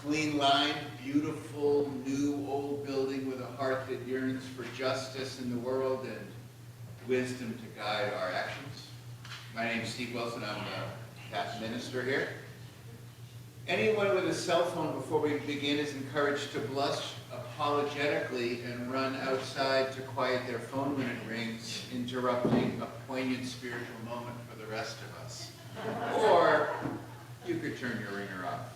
clean-lined, beautiful, new, old building with a heart that yearns for justice in the world and wisdom to guide our actions. My name is Steve Wilson. I'm the Catholic minister here. Anyone with a cell phone before we begin is encouraged to blush apologetically and run outside to quiet their phone when it rings, interrupting a poignant spiritual moment for the rest of us. Or you could turn your ringer off.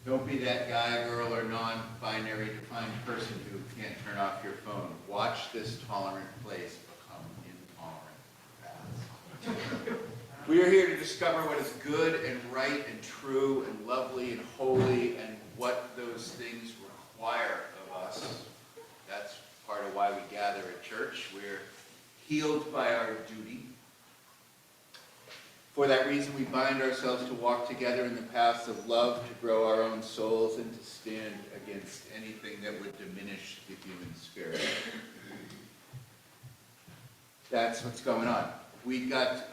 Don't be that guy, girl, or non-binary defined person who can't turn off your phone. Watch this tolerant place become intolerant fast. We are here to discover what is good and right and true and lovely and holy and what those things require of us. That's part of why we gather at church. We're healed by our duty. For that reason, we bind ourselves to walk together in the paths of love, to grow our own souls, and to stand against anything that would diminish the human spirit. That's what's going on. We got,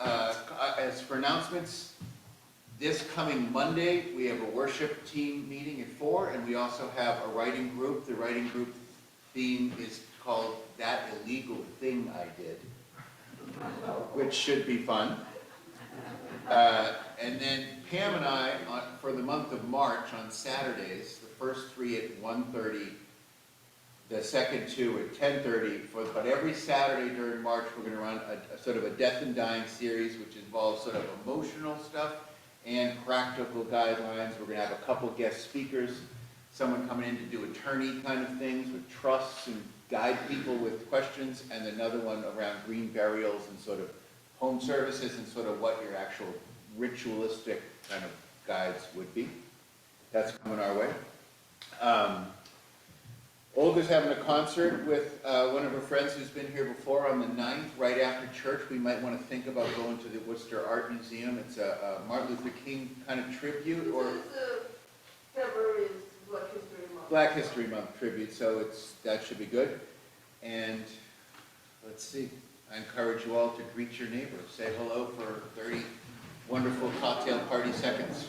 as for announcements, this coming Monday, we have a worship team meeting at 4, and we also have a writing group. The writing group theme is called That Illegal Thing I Did, which should be fun. And then Pam and I, for the month of March, on Saturdays, the first 3 at 1:30, the second 2 at 10:30, but every Saturday during March, we're going to run a sort of a death and dying series, which involves sort of emotional stuff and practical guidelines. We're going to have a couple guest speakers, someone coming in to do attorney kind of things with trusts and guide people with questions, and another one around green burials and sort of home services and sort of what your actual ritualistic kind of guides would be. That's coming our way. Olga's having a concert with one of her friends who's been here before on the 9th, right after church. We might want to think about going to the Worcester Art Museum. It's a Martin Luther King kind of tribute. Or February is Black History Month. Black History Month tribute, so that should be good. And let's see. I encourage you all to greet your neighbors. Say hello for 30 wonderful cocktail party seconds.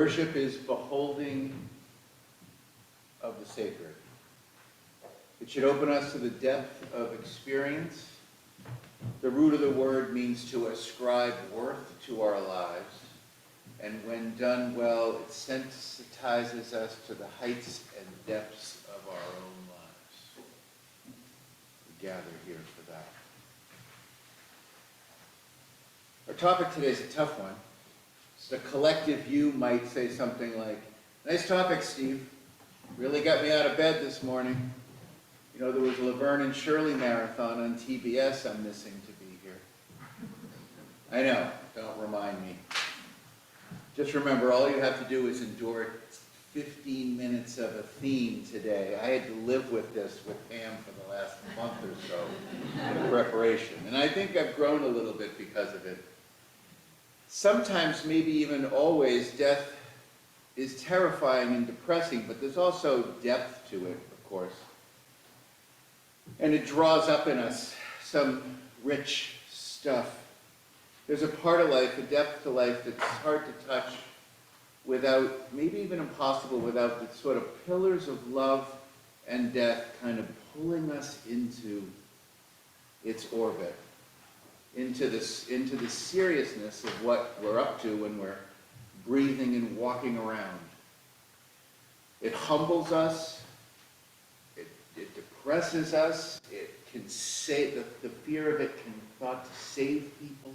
Worship is beholding of the sacred. It should open us to the depth of experience. The root of the word means to ascribe worth to our lives. And when done well, it sensitizes us to the heights and depths of our own lives. We gather here for that. Our topic today is a tough one. The collective view might say something like, "Nice topic, Steve. Really got me out of bed this morning. You know, there was a Laverne and Shirley marathon on TBS I'm missing to be here." I know, don't remind me. Just remember, all you have to do is endure 15 minutes of a theme today. I had to live with this with Pam for the last month or so in preparation. And I think I've grown a little bit because of it. Sometimes, maybe even always, death is terrifying and depressing, but there's also depth to it, of course. And it draws up in us some rich stuff. There's a part of life, a depth to life that's hard to touch without, maybe even impossible, without the sort of pillars of love and death kind of pulling us into its orbit, into the seriousness of what we're up to when we're breathing and walking around. It humbles us. It depresses us. It can save, the fear of it can thought to save people.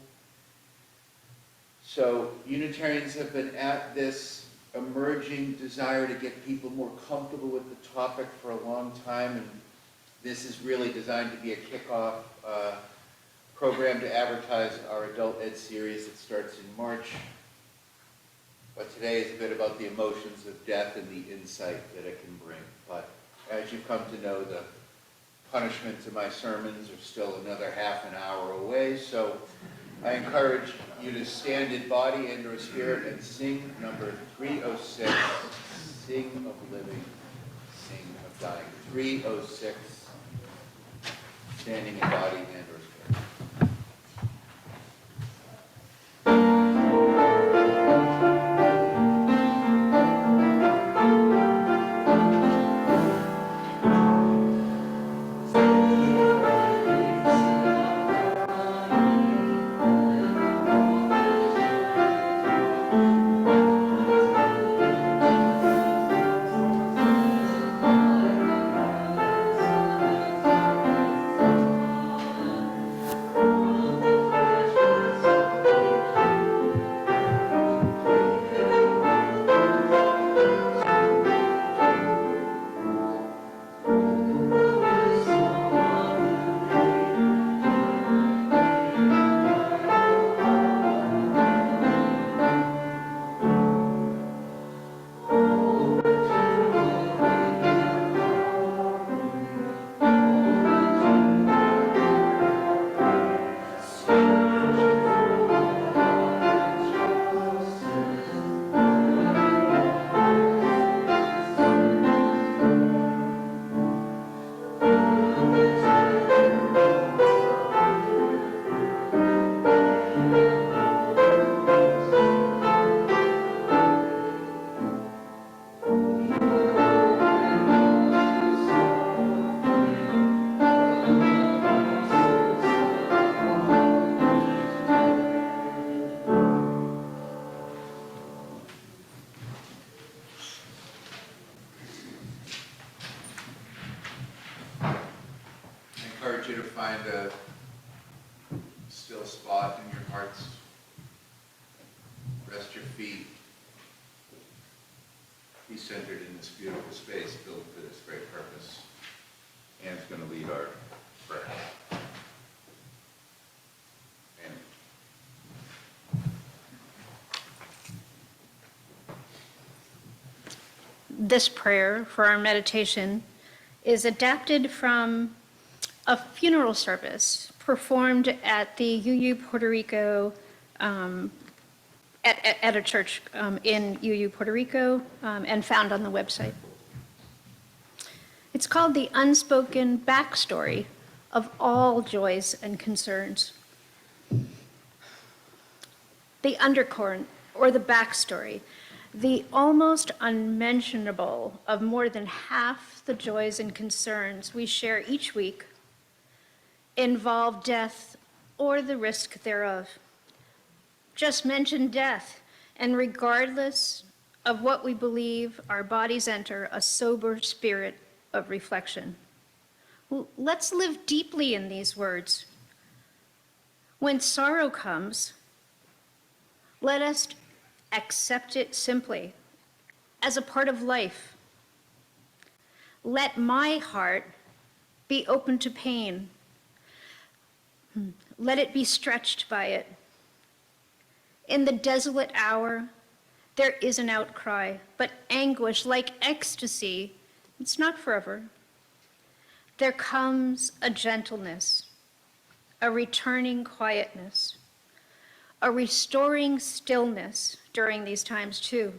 So Unitarians have been at this emerging desire to get people more comfortable with the topic for a long time, and this is really designed to be a kickoff program to advertise our adult ed series that starts in March. But today is a bit about the emotions of death and the insight that it can bring. But as you've come to know, the punishment to my sermons are still another half an hour away, so I encourage you to stand in body and or spirit and sing number 306, Sing of Living, Sing of Dying. 306, standing in body and or spirit. You to find a still spot in your hearts. Rest your feet. Be centered in this beautiful space built for this great purpose. Anne's going to lead our prayer. Anne. This prayer for our meditation is adapted from a funeral service performed at the UU Puerto Rico, at a church in UU Puerto Rico, and found on the website. It's called The Unspoken Backstory of All Joys and Concerns. The undercurrent, or the backstory, The almost unmentionable of more than half the joys and concerns we share each week involve death or the risk thereof. Just mention death, and regardless of what we believe, our bodies enter a sober spirit of reflection. Let's live deeply in these words. When sorrow comes, let us accept it simply as a part of life. Let my heart be open to pain. Let it be stretched by it. In the desolate hour, there is an outcry, but anguish like ecstasy, it's not forever. There comes a gentleness, a returning quietness, a restoring stillness during these times too.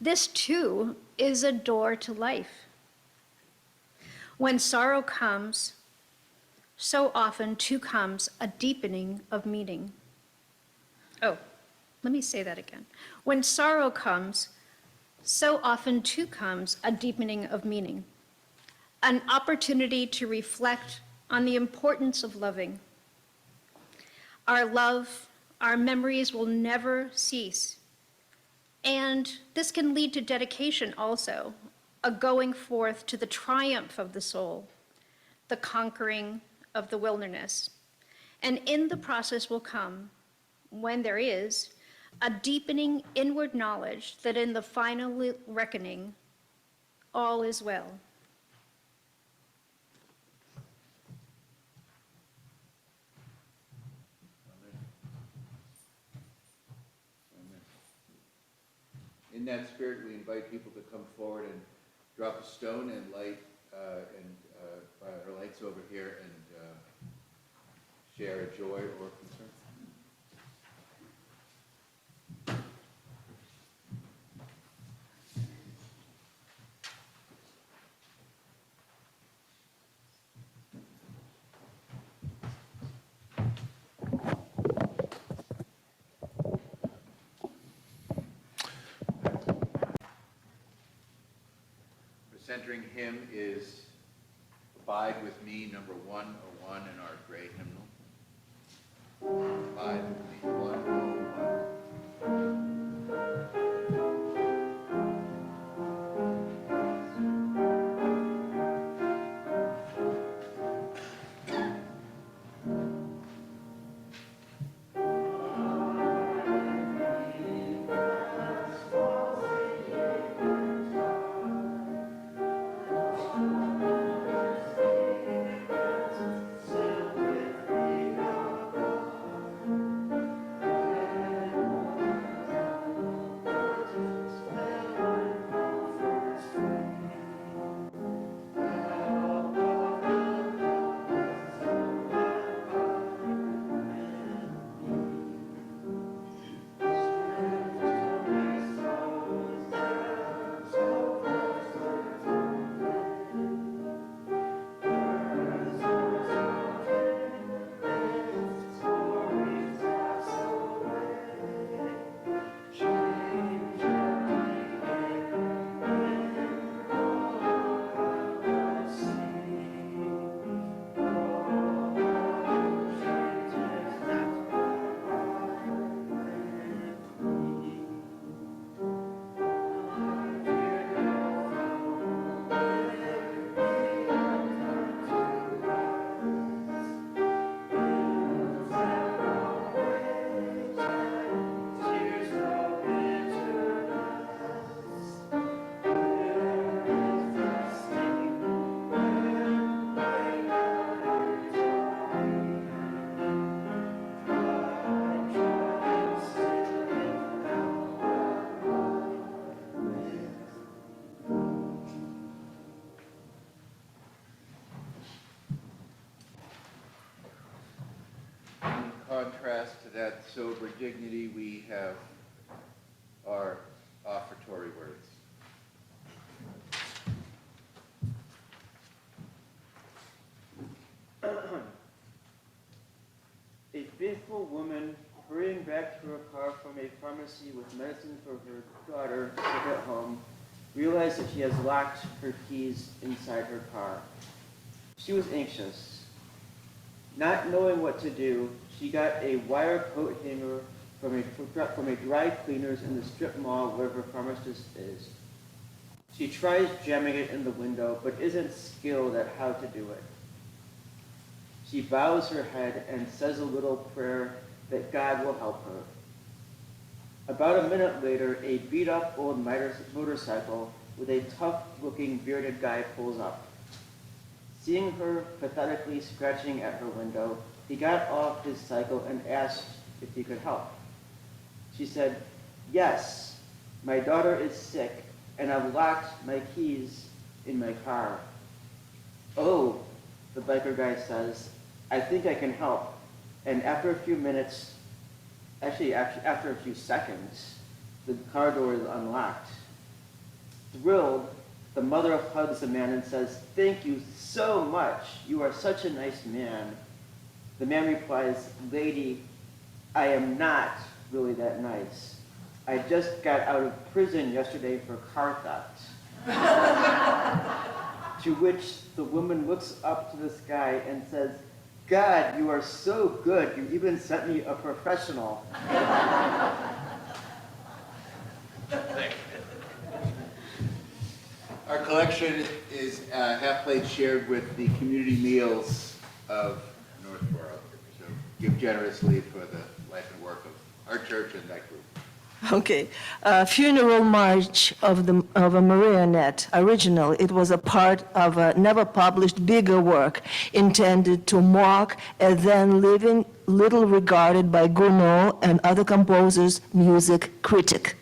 This too is a door to life. When sorrow comes, so often too comes a deepening of meaning. Oh, let me say that again. When sorrow comes, so often too comes a deepening of meaning, an opportunity to reflect on the importance of loving. Our love, our memories will never cease. And this can lead to dedication also, a going forth to the triumph of the soul, the conquering of the wilderness. And in the process will come, when there is, a deepening inward knowledge that in the final reckoning, all is well. In that spirit, we invite people to come forward and drop a stone and light our lights over here and share a joy or concern. The centering hymn is Abide with Me, number 101 in our gray hymnal. Abide with Me, 101. Contrast to that sober dignity, we have our offertory words. A faithful woman hurrying back to her car from a pharmacy with medicine for her daughter sick at home, realized that she has locked her keys inside her car. She was anxious. Not knowing what to do, she got a wire coat hanger from a dry cleaners in the strip mall where her pharmacist is. She tries jamming it in the window, but isn't skilled at how to do it. She bows her head and says a little prayer that God will help her. About a minute later, a beat-up old motorcycle with a tough-looking bearded guy pulls up. Seeing her pathetically scratching at her window, he got off his cycle and asked if he could help. She said, "Yes, my daughter is sick, and I've locked my keys in my car." "Oh," the biker guy says, "I think I can help." And after a few minutes, actually after a few seconds, the car door is unlocked. Thrilled, the mother hugs the man and says, "Thank you so much. You are such a nice man." The man replies, "Lady, I am not really that nice. I just got out of prison yesterday for car theft." To which the woman looks up to the sky and says, "God, you are so good. You even sent me a professional." Our collection is half plate shared with the community meals of Northboro. So give generously for the life and work of our church and that group. Okay, funeral march of a marionette. Original, it was a part of a never published bigger work intended to mock a then living, little regarded by Gounod and other composers, music critic.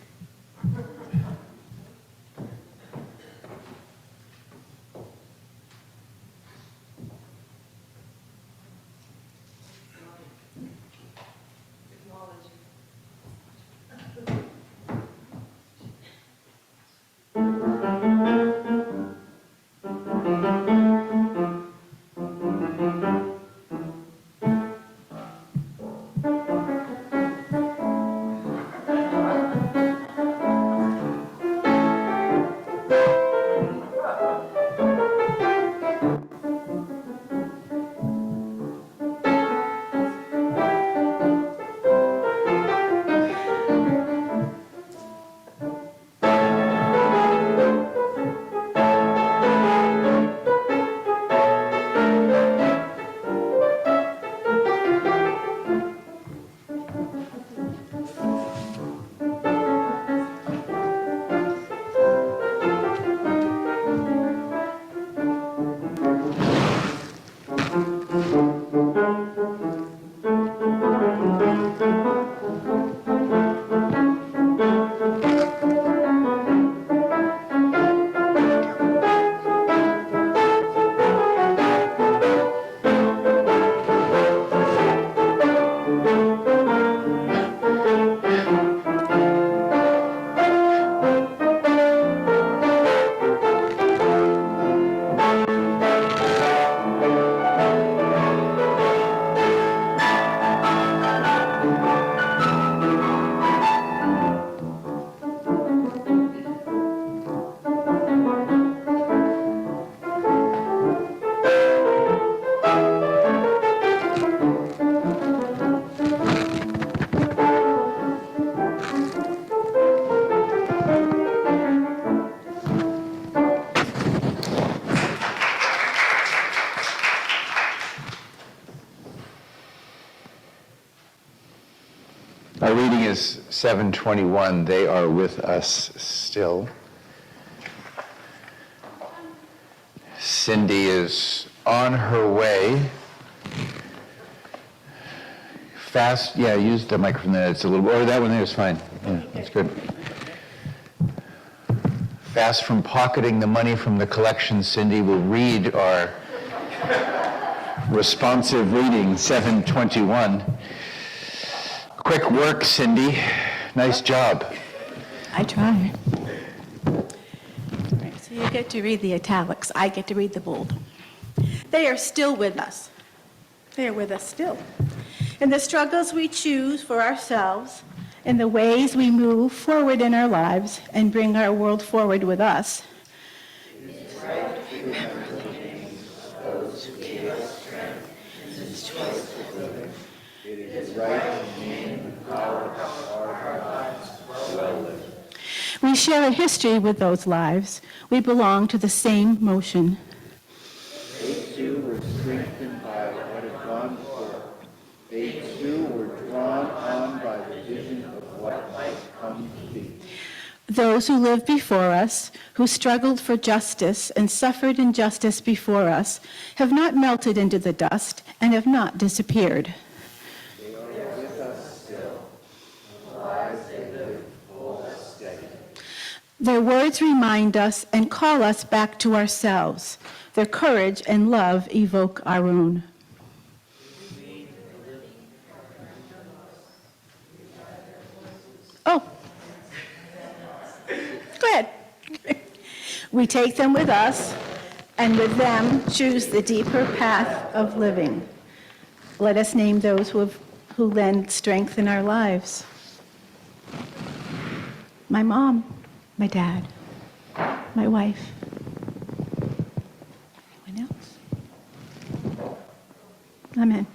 Our reading is 721. They are with us still. Cindy is on her way. Fast, yeah, use the microphone there. It's a little, or that one there is fine. Yeah, that's good. Fast from pocketing the money from the collection, Cindy will read our responsive reading, 721. Quick work, Cindy. Nice job. I try. Right, so you get to read the italics. I get to read the bold. They are still with us. They are with us still. in the struggles we choose for ourselves, in the ways we move forward in our lives and bring our world forward with us. We share a history with those lives. We belong to the same motion. They too were strengthened by what had gone before. They too were drawn on by the vision of what might come to be. Those who lived before us, who struggled for justice and suffered injustice before us, have not melted into the dust and have not disappeared. They are with us still. The lives they live hold us steady. Their words remind us and call us back to ourselves. Their courage and love evoke our own. Oh, go ahead. We take them with us, and with them choose the deeper path of living. Let us name those who lend strength in our lives. My mom, my dad, my wife. Anyone else? Amen.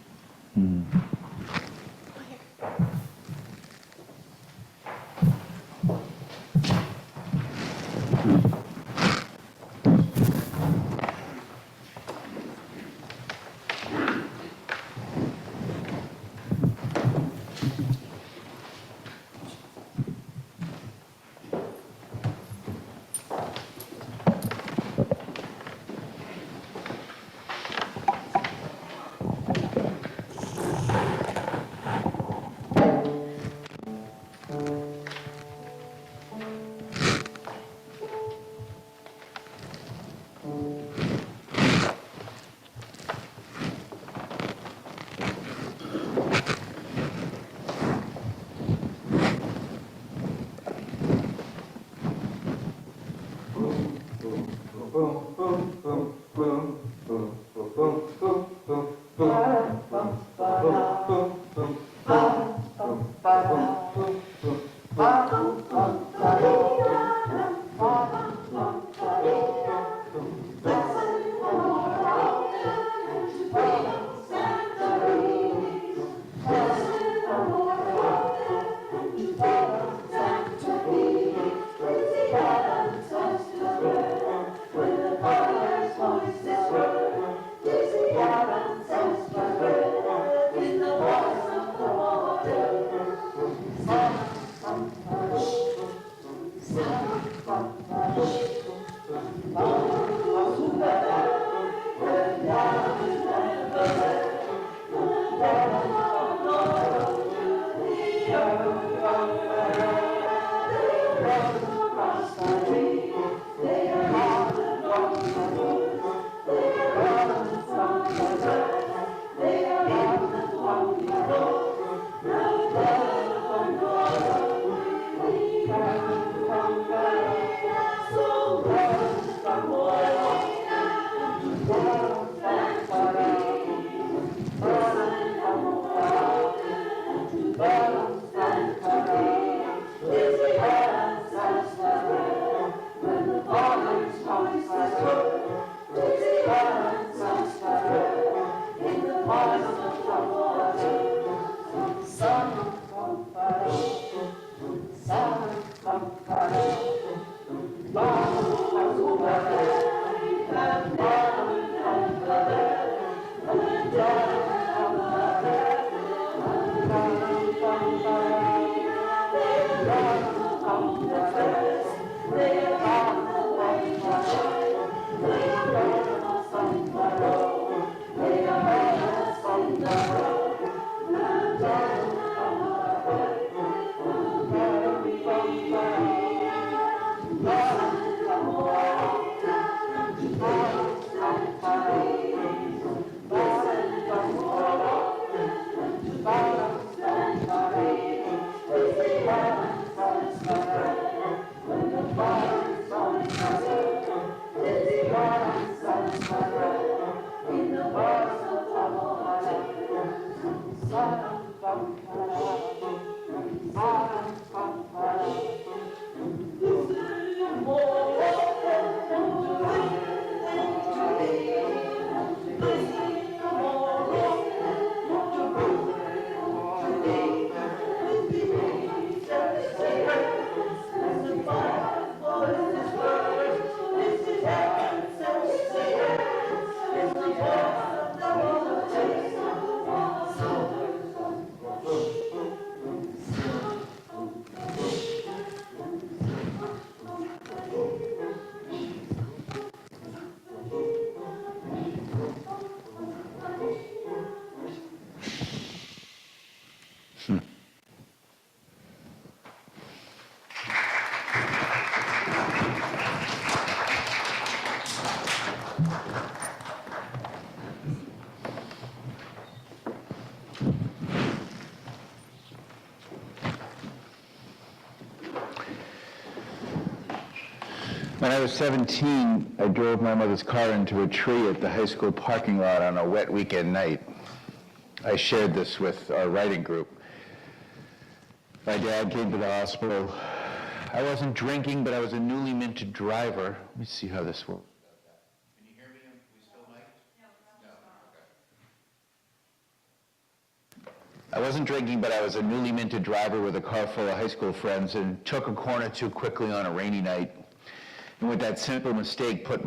When I was 17, I drove my mother's car into a tree at the high school parking lot on a wet weekend night. I shared this with our writing group. My dad came to the hospital. I wasn't drinking, but I was a newly minted driver. Let me see how this works. Can you hear me? We still mic? No. Okay. I wasn't drinking, but I was a newly minted driver with a car full of high school friends and took a corner too quickly on a rainy night. And with that simple mistake, put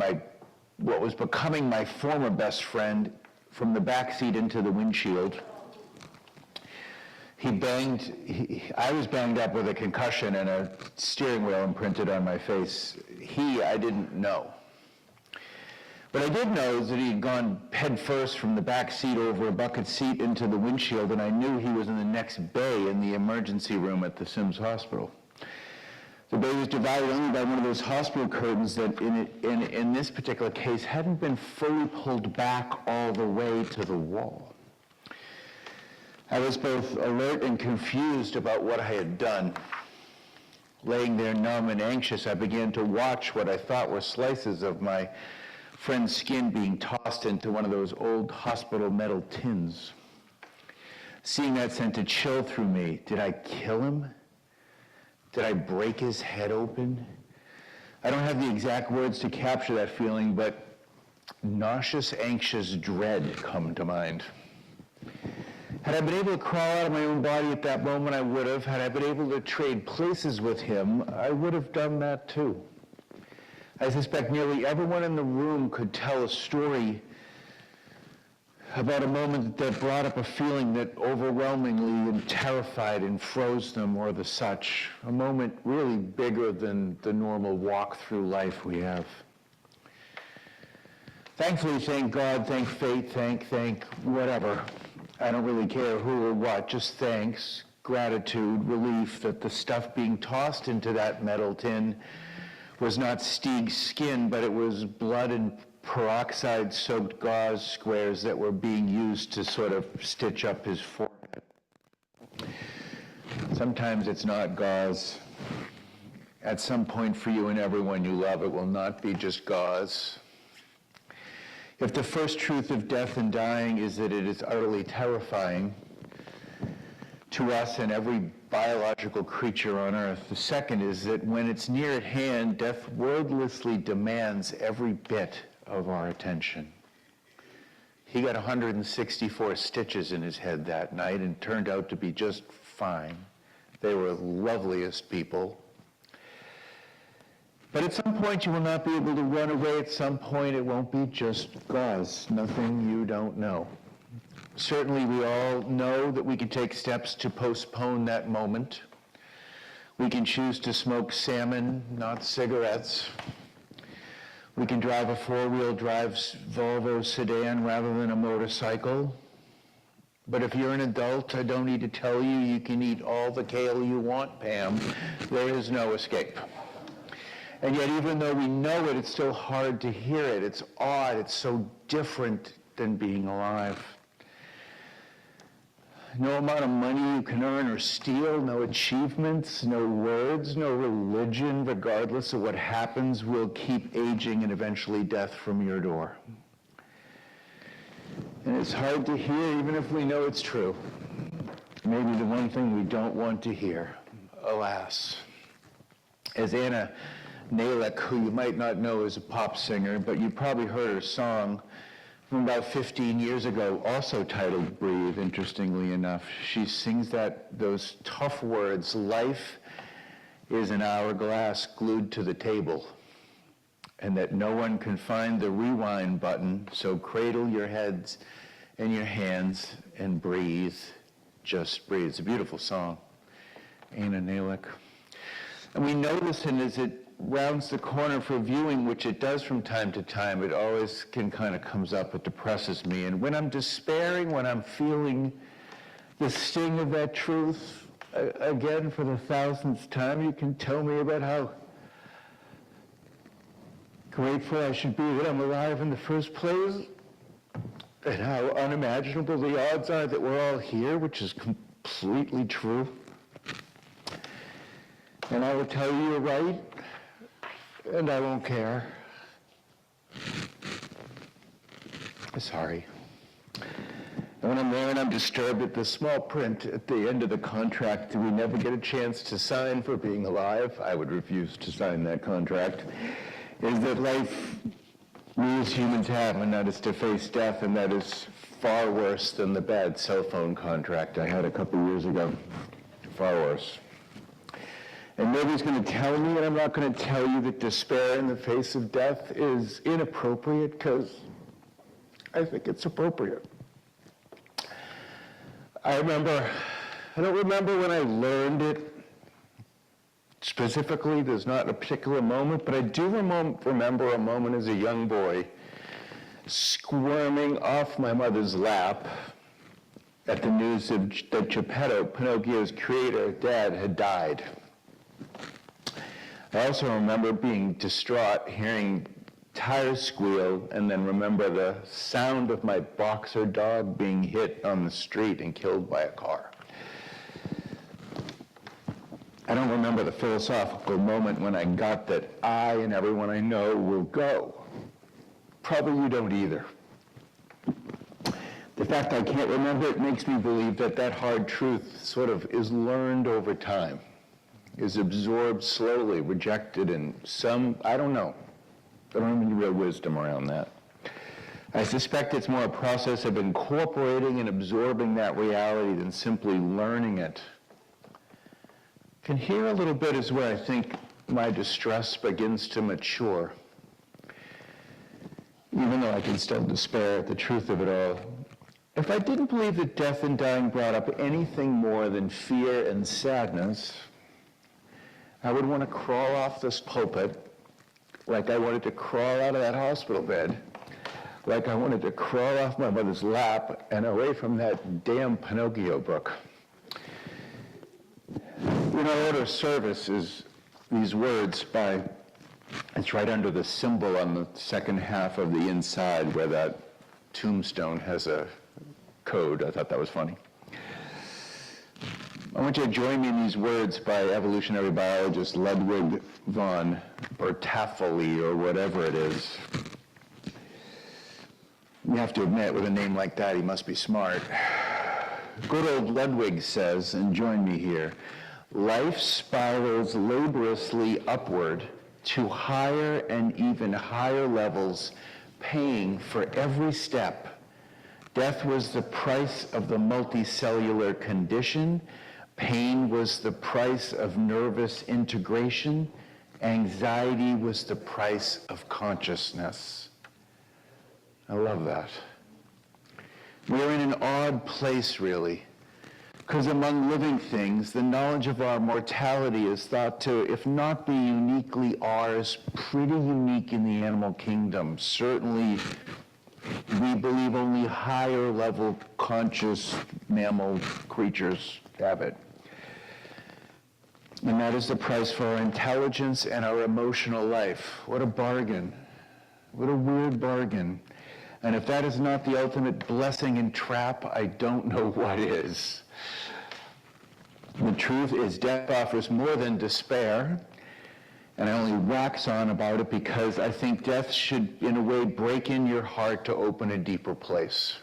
what was becoming my former best friend from the back seat into the windshield. I was banged up with a concussion and a steering wheel imprinted on my face. I didn't know. What I did know is that he had gone head first from the back seat over a bucket seat into the windshield, and I knew he was in the next bay in the emergency room at the Sims Hospital. The bay was divided only by one of those hospital curtains that in this particular case hadn't been fully pulled back all the way to the wall. I was both alert and confused about what I had done. Laying there numb and anxious, I began to watch what I thought were slices of my friend's skin being tossed into one of those old hospital metal tins. Seeing that sent a chill through me. Did I kill him? Did I break his head open? I don't have the exact words to capture that feeling, but nauseous, anxious dread come to mind. Had I been able to crawl out of my own body at that moment, I would have. Had I been able to trade places with him, I would have done that too. I suspect nearly everyone in the room could tell a story about a moment that brought up a feeling that overwhelmingly terrified and froze them or the such. A moment really bigger than the normal walk through life we have. Thankfully, thank God, thank fate, thank whatever. I don't really care who or what, just thanks, gratitude, relief that the stuff being tossed into that metal tin was not Stieg's skin, but it was blood and peroxide-soaked gauze squares that were being used to sort of stitch up his forehead. Sometimes it's not gauze. At some point for you and everyone you love, it will not be just gauze. If the first truth of death and dying is that it is utterly terrifying to us and every biological creature on earth, the second is that when it's near at hand, death wordlessly demands every bit of our attention. He got 164 stitches in his head that night and turned out to be just fine. They were the loveliest people. But at some point you will not be able to run away. At some point it won't be just gauze, nothing you don't know. Certainly we all know that we can take steps to postpone that moment. We can choose to smoke salmon, not cigarettes. We can drive a four-wheel drive Volvo sedan rather than a motorcycle. But if you're an adult, I don't need to tell you, you can eat all the kale you want, Pam. There is no escape. And yet, even though we know it, it's still hard to hear it. It's odd. It's so different than being alive. No amount of money you can earn or steal, no achievements, no words, no religion, regardless of what happens, will keep aging and eventually death from your door. And it's hard to hear, even if we know it's true. Maybe the one thing we don't want to hear, alas. As Anna Nalick, who you might not know is a pop singer, but you probably heard her song from about 15 years ago, also titled Breathe, interestingly enough. She sings those tough words, life is an hourglass glued to the table, and that no one can find the rewind button, so cradle your heads and your hands and breathe, just breathe. It's a beautiful song, Anna Nalick. And we know this, and as it rounds the corner for viewing, which it does from time to time, it always kind of comes up, it depresses me. And when I'm despairing, when I'm feeling the sting of that truth, again for the 1000th time, you can tell me about how grateful I should be that I'm alive in the first place, and how unimaginable the odds are that we're all here, which is completely true. And I will tell you you're right. and I won't care. Sorry. And when I'm there and I'm disturbed at the small print at the end of the contract that we never get a chance to sign for being alive, I would refuse to sign that contract, is that life we as humans have, and that is to face death, and that is far worse than the bad cell phone contract I had a couple years ago. Far worse. And nobody's going to tell me, and I'm not going to tell you, that despair in the face of death is inappropriate, because I think it's appropriate. I don't remember when I learned it specifically. There's not a particular moment, but I do remember a moment as a young boy squirming off my mother's lap at the news that Geppetto, Pinocchio's creator, Dad, had died. I also remember being distraught, hearing tires squeal, and then remember the sound of my boxer dog being hit on the street and killed by a car. I don't remember the philosophical moment when I got that I and everyone I know will go. Probably you don't either. The fact I can't remember it makes me believe that that hard truth sort of is learned over time, is absorbed slowly, rejected, and I don't know. I don't have any real wisdom around that. I suspect it's more a process of incorporating and absorbing that reality than simply learning it. And here a little bit is where I think my distress begins to mature. Even though I can still despair at the truth of it all. If I didn't believe that death and dying brought up anything more than fear and sadness, I would want to crawl off this pulpit like I wanted to crawl out of that hospital bed, like I wanted to crawl off my mother's lap and away from that damn Pinocchio book. In our order of service is these words it's right under the symbol on the second half of the inside where that tombstone has a code. I thought that was funny. I want you to join me in these words by evolutionary biologist Ludwig von Bertaffoli, or whatever it is. You have to admit, with a name like that, he must be smart. Good old Ludwig says, and join me here, life spirals laboriously upward to higher and even higher levels, paying for every step. Death was the price of the multicellular condition. Pain was the price of nervous integration. Anxiety was the price of consciousness. I love that. We're in an odd place, really, because among living things, the knowledge of our mortality is thought to, if not be uniquely ours, pretty unique in the animal kingdom. Certainly, we believe only higher level conscious mammal creatures have it. And that is the price for our intelligence and our emotional life. What a bargain. What a weird bargain. And if that is not the ultimate blessing and trap, I don't know what is. The truth is, death offers more than despair, and I only wax on about it because I think death should, in a way, break in your heart to open a deeper place.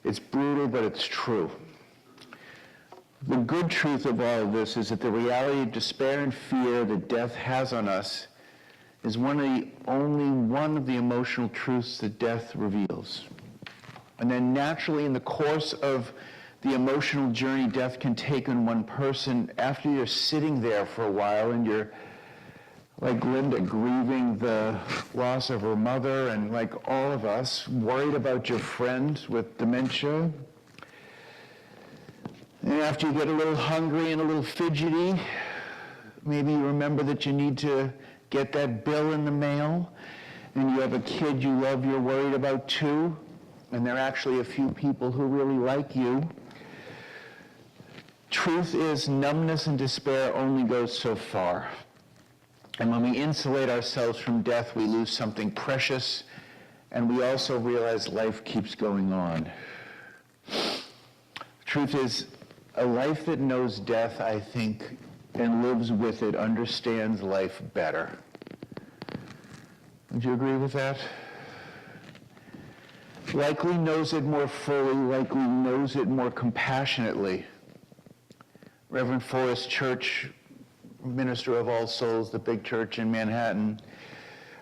It's brutal, but it's true. The good truth of all of this is that the reality of despair and fear that death has on us is only one of the emotional truths that death reveals. And then naturally, in the course of the emotional journey death can take on one person, after you're sitting there for a while and you're, like Linda, grieving the loss of her mother, and like all of us, worried about your friend with dementia. And after you get a little hungry and a little fidgety, maybe you remember that you need to get that bill in the mail, and you have a kid you love you're worried about too, and there are actually a few people who really like you. Truth is, numbness and despair only goes so far. And when we insulate ourselves from death, we lose something precious, and we also realize life keeps going on. Truth is, a life that knows death, I think, and lives with it understands life better. Would you agree with that? Likely knows it more fully, likely knows it more compassionately. Reverend Forrest Church, minister of All Souls, the big church in Manhattan,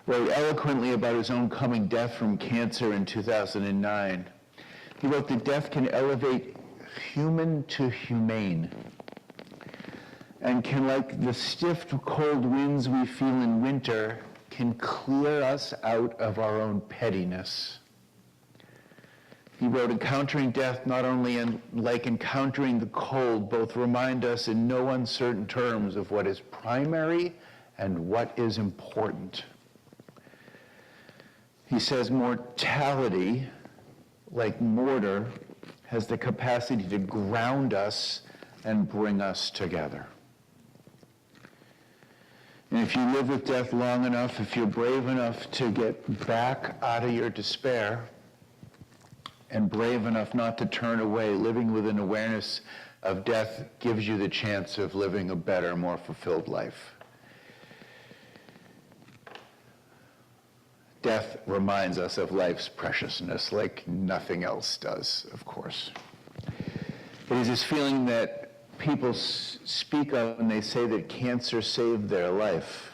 wrote eloquently about his own coming death from cancer in 2009. He wrote that death can elevate human to humane and can, like the stiff, cold winds we feel in winter, can clear us out of our own pettiness. He wrote, encountering death not only like encountering the cold, both remind us in no uncertain terms of what is primary and what is important. He says mortality, like mortar, has the capacity to ground us and bring us together. And if you live with death long enough, if you're brave enough to get back out of your despair and brave enough not to turn away, living with an awareness of death gives you the chance of living a better, more fulfilled life. Death reminds us of life's preciousness like nothing else does, of course. It is this feeling that people speak of when they say that cancer saved their life.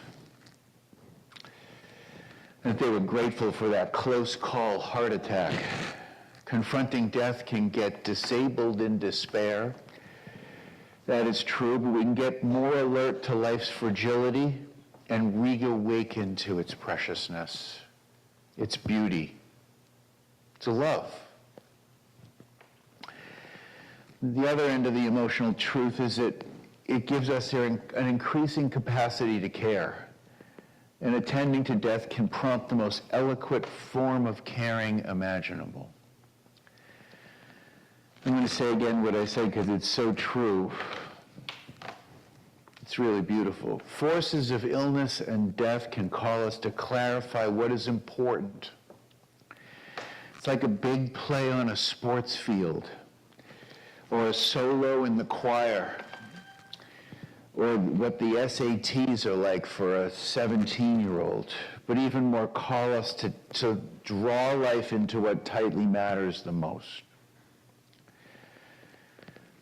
That they were grateful for that close call heart attack. Confronting death can get disabled in despair. That is true, but we can get more alert to life's fragility and reawaken to its preciousness, its beauty, its love. The other end of the emotional truth is that it gives us an increasing capacity to care. And attending to death can prompt the most eloquent form of caring imaginable. I'm going to say again what I said because it's so true. It's really beautiful. Forces of illness and death can call us to clarify what is important. It's like a big play on a sports field, or a solo in the choir, or what the SATs are like for a 17-year-old, but even more call us to draw life into what tightly matters the most.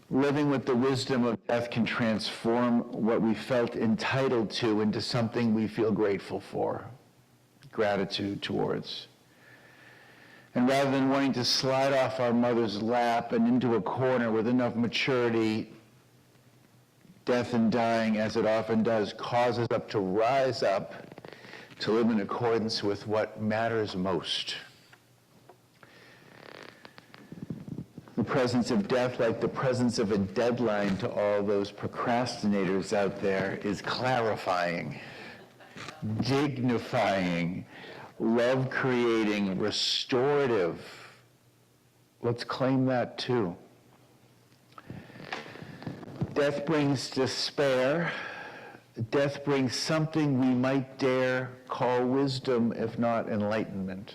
Living with the wisdom of death can transform what we felt entitled to into something we feel grateful for, gratitude towards. And rather than wanting to slide off our mother's lap and into a corner with enough maturity, death and dying, as it often does, causes us to rise up to live in accordance with what matters most. The presence of death, like the presence of a deadline to all those procrastinators out there, is clarifying, dignifying, love-creating, restorative. Let's claim that too. Death brings despair. Death brings something we might dare call wisdom, if not enlightenment.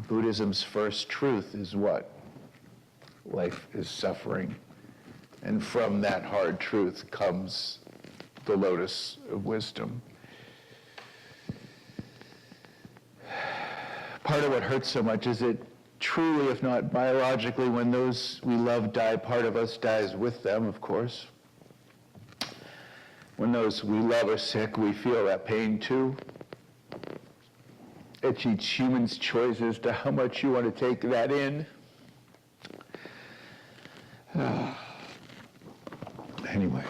Buddhism's first truth is what? Life is suffering. And from that hard truth comes the lotus of wisdom. Part of what hurts so much is that truly, if not biologically, when those we love die, part of us dies with them, of course. When those we love are sick, we feel that pain too. It's each human's choice as to how much you want to take that in. Anyway,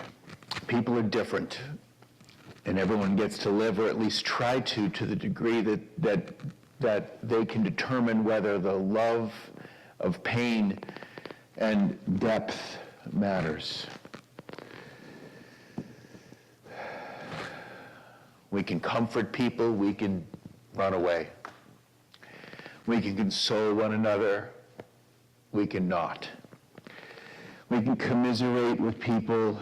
people are different, and everyone gets to live, or at least try to the degree that they can determine whether the love of pain and depth matters. We can comfort people, we can run away. We can console one another, we can not. We can commiserate with people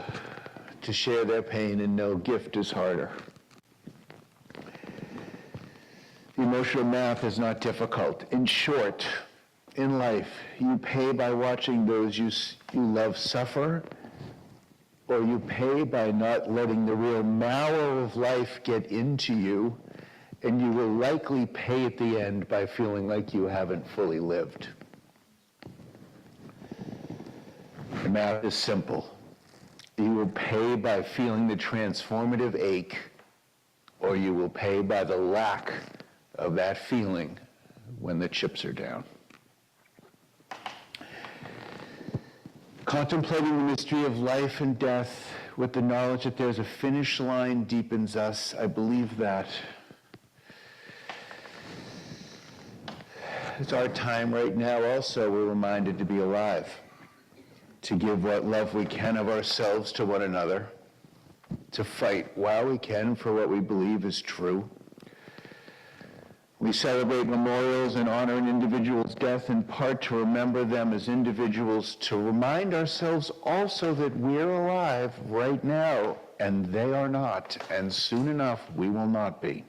to share their pain, and no gift is harder. The emotional math is not difficult. In short, in life, you pay by watching those you love suffer, or you pay by not letting the real marrow of life get into you, and you will likely pay at the end by feeling like you haven't fully lived. The math is simple. You will pay by feeling the transformative ache, or you will pay by the lack of that feeling when the chips are down. Contemplating the mystery of life and death with the knowledge that there's a finish line deepens us. I believe that. It's our time right now also, we're reminded to be alive, to give what love we can of ourselves to one another, to fight while we can for what we believe is true. We celebrate memorials and honor an individual's death in part to remember them as individuals, to remind ourselves also that we're alive right now and they are not, and soon enough we will not be.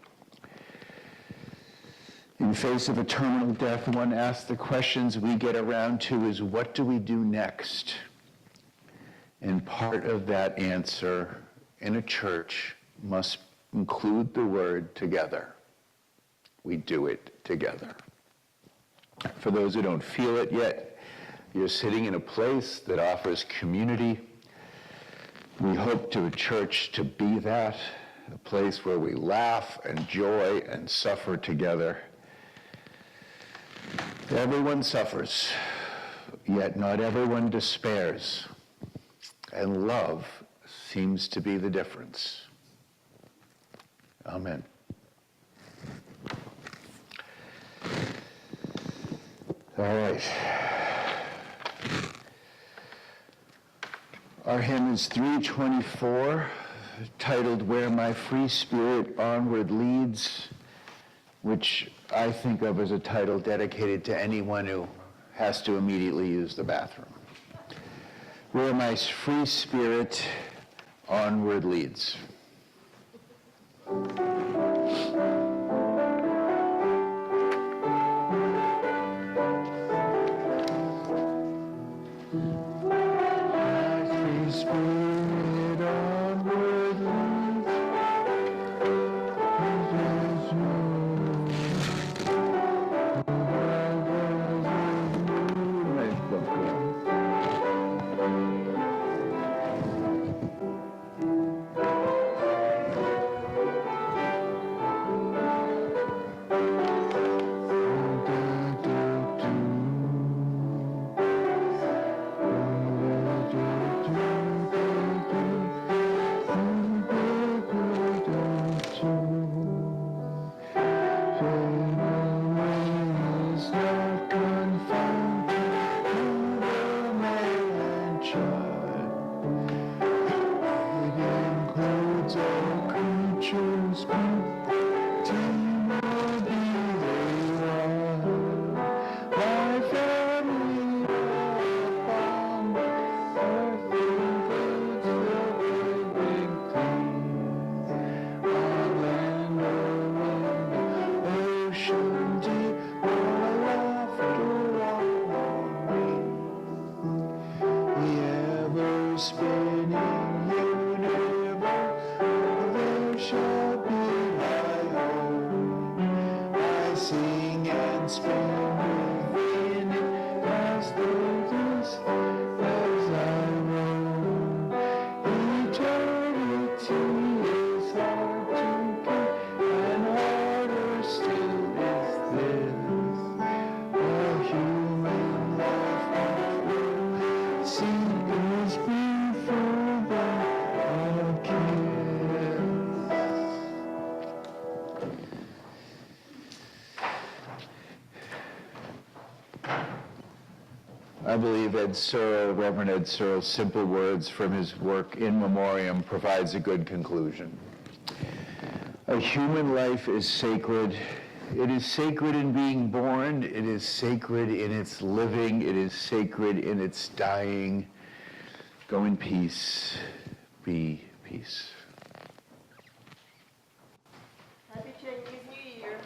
In face of a terminal death, one asks the questions we get around to is, what do we do next? And part of that answer in a church must include the word together. We do it together. For those who don't feel it yet, you're sitting in a place that offers community. We hope to a church to be that, a place where we laugh and joy and suffer together. Everyone suffers, yet not everyone despairs. And love seems to be the difference. Amen. All right. Our hymn is 324, titled Where My Free Spirit Onward Leads, which I think of as a title dedicated to anyone who has to immediately use the bathroom. Where my free spirit onward leads. I believe Reverend Ed Searle's simple words from his work In Memoriam provides a good conclusion. A human life is sacred. It is sacred in being born. It is sacred in its living. It is sacred in its dying. Go in peace. Be peace. Happy Chinese New Year.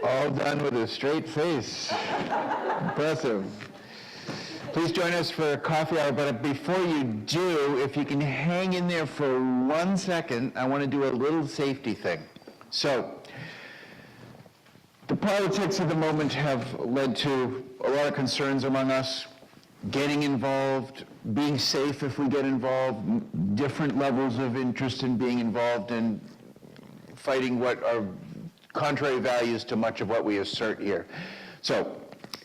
All done with a straight face. Impressive. Please join us for a coffee hour, but before you do, if you can hang in there for 1 second, I want to do a little safety thing. So, the politics of the moment have led to a lot of concerns among us, getting involved, being safe if we get involved, different levels of interest in being involved in fighting what are contrary values to much of what we assert here. So,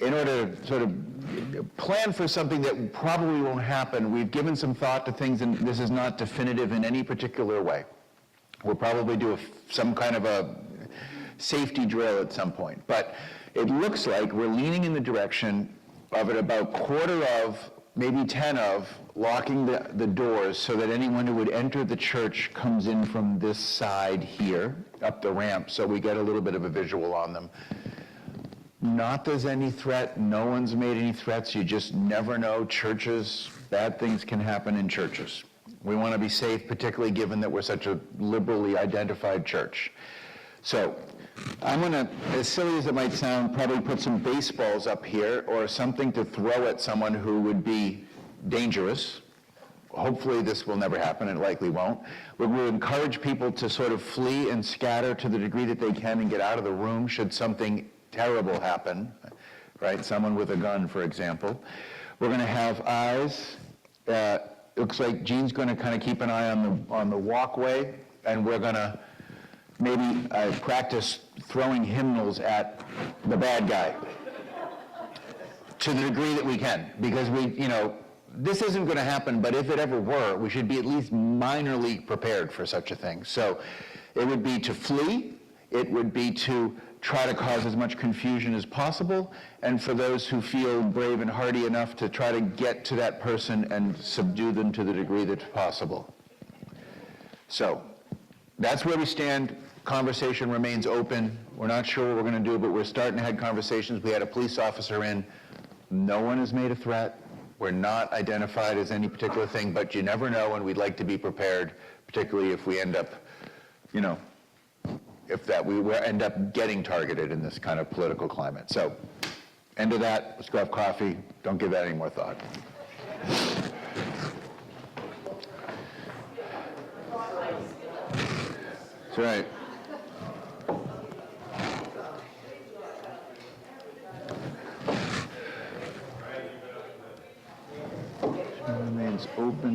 in order to sort of plan for something that probably won't happen, we've given some thought to things, and this is not definitive in any particular way. We'll probably do some kind of a safety drill at some point, but it looks like we're leaning in the direction of at about quarter of, maybe 10 of, locking the doors so that anyone who would enter the church comes in from this side here, up the ramp, so we get a little bit of a visual on them. Not there's any threat, no one's made any threats, you just never know. Churches, bad things can happen in churches. We want to be safe, particularly given that we're such a liberally identified church. So, I'm going to, as silly as it might sound, probably put some baseballs up here or something to throw at someone who would be dangerous. Hopefully this will never happen, and it likely won't. We will encourage people to sort of flee and scatter to the degree that they can and get out of the room should something terrible happen, right? Someone with a gun, for example. We're going to have eyes. Looks like Jean's going to kind of keep an eye on the walkway, and we're going to maybe practice throwing hymnals at the bad guy to the degree that we can, because this isn't going to happen, but if it ever were, we should be at least minorly prepared for such a thing. So it would be to flee, it would be to try to cause as much confusion as possible, and for those who feel brave and hardy enough to try to get to that person and subdue them to the degree that's possible. So that's where we stand. Conversation remains open. We're not sure what we're going to do, but we're starting to have conversations. We had a police officer in. No one has made a threat. We're not identified as any particular thing, but you never know, and we'd like to be prepared, particularly if we end up, we end up getting targeted in this kind of political climate. So, end of that. Let's go have coffee. Don't give that any more thought. That's right. Remains open.